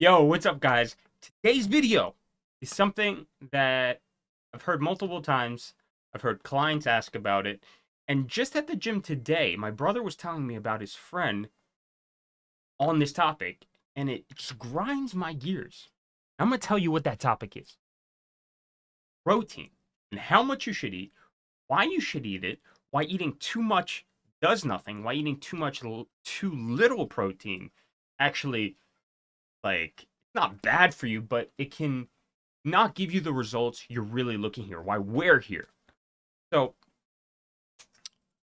Yo, what's up, guys? Today's video is something that I've heard multiple times. I've heard clients ask about it. And just at the gym today, my brother was telling me about his friend on this topic, and it just grinds my gears. I'm going to tell you what that topic is: protein, and how much you should eat, why you should eat it, why eating too much does nothing, why eating too little protein actually, it's not bad for you, but it can not give you the results you're really looking here, why we're here. So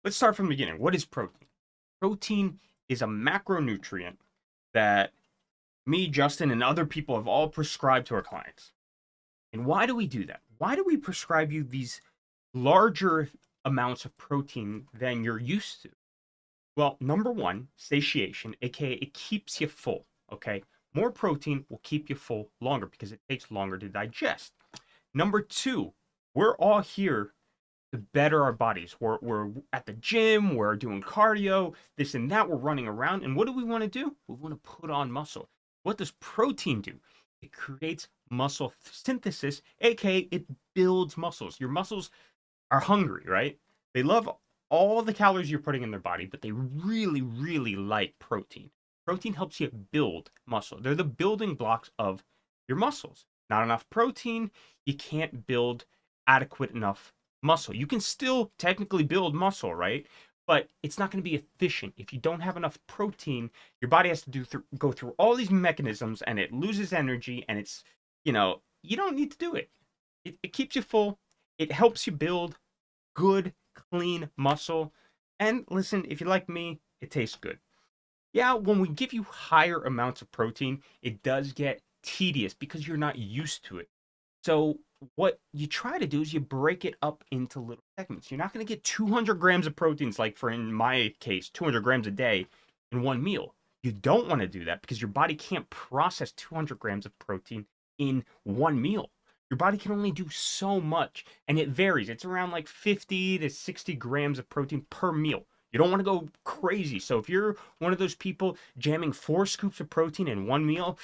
let's start from the beginning. What is protein? Protein is a macronutrient that me, Justin, and other people have all prescribed to our clients. And why do we do that? Why do we prescribe you these larger amounts of protein than you're used to? Well, number one, satiation, aka it keeps you full. Okay. More protein will keep you full longer because it takes longer to digest. Number two, we're all here to better our bodies. We're at the gym, we're doing cardio, this and that, we're running around. And what do we want to do? We want to put on muscle. What does protein do? It creates muscle synthesis, aka it builds muscles. Your muscles are hungry, right? They love all the calories you're putting in their body, but they really, really like protein. Protein helps you build muscle. They're the building blocks of your muscles. Not enough protein, you can't build adequate enough muscle. You can still technically build muscle, right? But it's not going to be efficient. If you don't have enough protein, your body has to go through all these mechanisms and it loses energy and you don't need to do it. It keeps you full. It helps you build good, clean muscle. And listen, if you like me, it tastes good. Yeah, when we give you higher amounts of protein, it does get tedious because you're not used to it. So, what you try to do is you break it up into little segments. You're not going to get 200 grams of proteins, like for in my case, 200 grams a day in one meal. You don't want to do that because your body can't process 200 grams of protein in one meal. Your body can only do so much, and it varies. It's around like 50 to 60 grams of protein per meal. You don't want to go crazy. So if you're one of those people jamming 4 scoops of protein in one meal,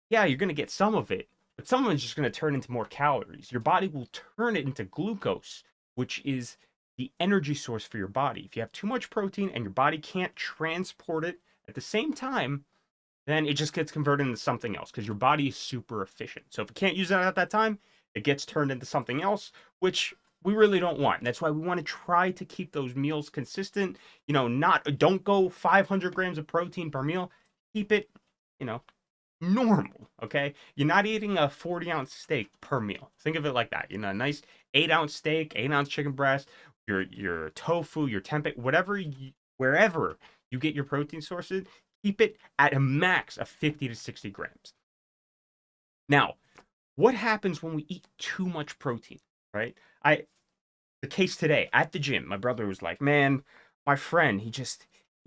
yeah, you're going to get some of it, but some of it's just going to turn into more calories. Your body will turn it into glucose, which is the energy source for your body. If you have too much protein and your body can't transport it at the same time, then it just gets converted into something else because your body is super efficient. So if it can't use that at that time, it gets turned into something else, which we really don't want. That's why we want to try to keep those meals consistent. Don't go 500 grams of protein per meal. Keep it, you know, normal. Okay, you're not eating a 40-ounce steak per meal. Think of it like that. A nice 8-ounce steak, 8-ounce chicken breast, your tofu, your tempeh, wherever you get your protein sources, keep it at a max of 50 to 60 grams. Now, what happens when we eat too much protein, right? The case today at the gym, my brother was like, "Man, my friend, he's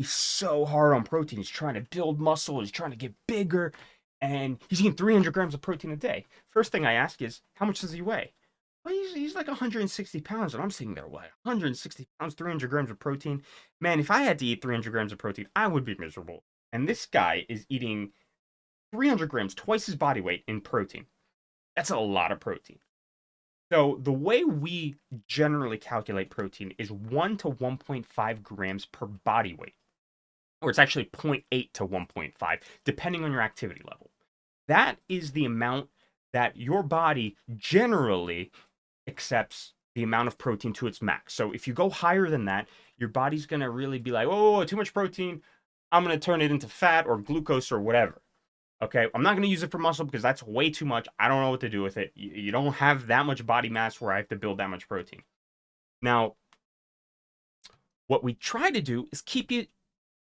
so hard on protein. He's trying to build muscle, he's trying to get bigger, and he's eating 300 grams of protein a day." First thing I ask is, "How much does he weigh?" Well, he's like 160 pounds, and I'm sitting there, what, 160 pounds, 300 grams of protein? Man, if I had to eat 300 grams of protein, I would be miserable. And this guy is eating 300 grams, twice his body weight in protein. That's a lot of protein. So the way we generally calculate protein is 1 to 1.5 grams per body weight, or it's actually zero point 0.8 to 1.5, depending on your activity level. That is the amount that your body generally accepts the amount of protein to its max. So if you go higher than that, your body's going to really be like, "Oh, too much protein. I'm going to turn it into fat or glucose or whatever." Okay, I'm not going to use it for muscle because that's way too much. I don't know what to do with it. You don't have that much body mass where I have to build that much protein. Now, what we try to do is keep it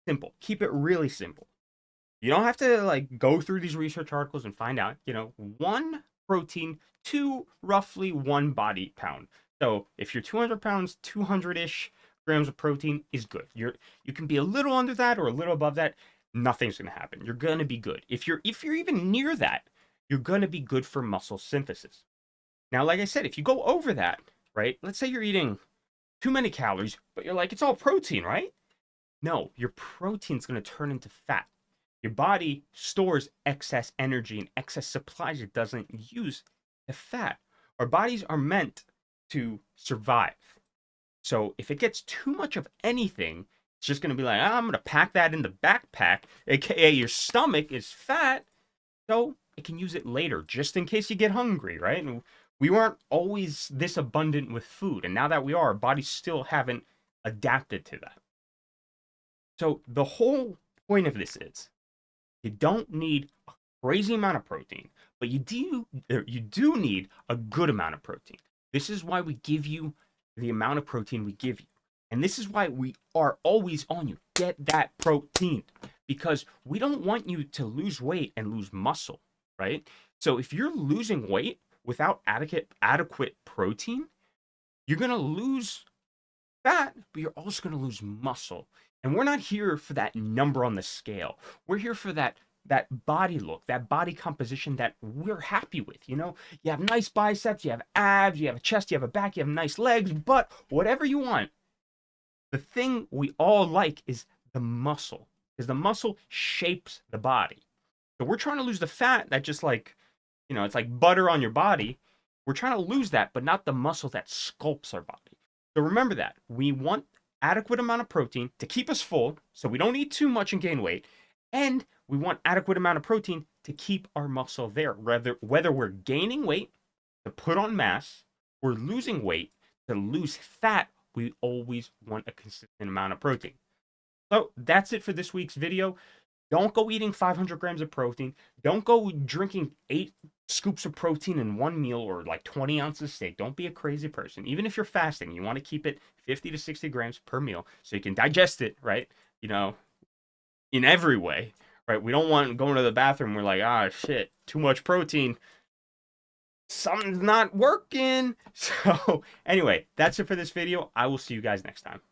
simple. Keep it really simple. You don't have to go through these research articles and find out, one protein to roughly 1 body pound. So if you're 200 pounds, 200-ish grams of protein is good. You can be a little under that or a little above that. Nothing's going to happen. You're going to be good. If you're even near that, you're going to be good for muscle synthesis. Now, like I said, if you go over that, right? Let's say you're eating too many calories, but you're like, it's all protein, right? No, your protein's going to turn into fat. Your body stores excess energy and excess supplies it doesn't use to fat. Our bodies are meant to survive. So if it gets too much of anything, it's just going to be like, I'm going to pack that in the backpack, aka your stomach is fat, so it can use it later, just in case you get hungry, right? And we weren't always this abundant with food, and now that we are, our bodies still haven't adapted to that. So the whole point of this is you don't need a crazy amount of protein, but you do need a good amount of protein. This is why we give you the amount of protein we give you. And this is why we are always on you. Get that protein, because we don't want you to lose weight and lose muscle, right? So if you're losing weight without adequate protein, you're going to lose fat, but you're also going to lose muscle. And we're not here for that number on the scale. We're here for that body look, that body composition that we're happy with. You know, you have nice biceps, you have abs, you have a chest, you have a back, you have nice legs, but whatever you want, the thing we all like is the muscle, because the muscle shapes the body. So we're trying to lose the fat that just like, you know, it's like butter on your body. We're trying to lose that, but not the muscle that sculpts our body. So remember that. We want adequate amount of protein to keep us full, so we don't eat too much and gain weight. And we want adequate amount of protein to keep our muscle there. Whether we're gaining weight to put on mass or losing weight to lose fat, we always want a consistent amount of protein. So that's it for this week's video. Don't go eating 500 grams of protein. Don't go drinking 8 scoops of protein in one meal or like 20 ounces of steak. Don't be a crazy person. Even if you're fasting, you want to keep it 50 to 60 grams per meal so you can digest it, right? You know, in every way, right? We don't want going to the bathroom. We're like, ah, shit, too much protein. Something's not working. So anyway, that's it for this video. I will see you guys next time.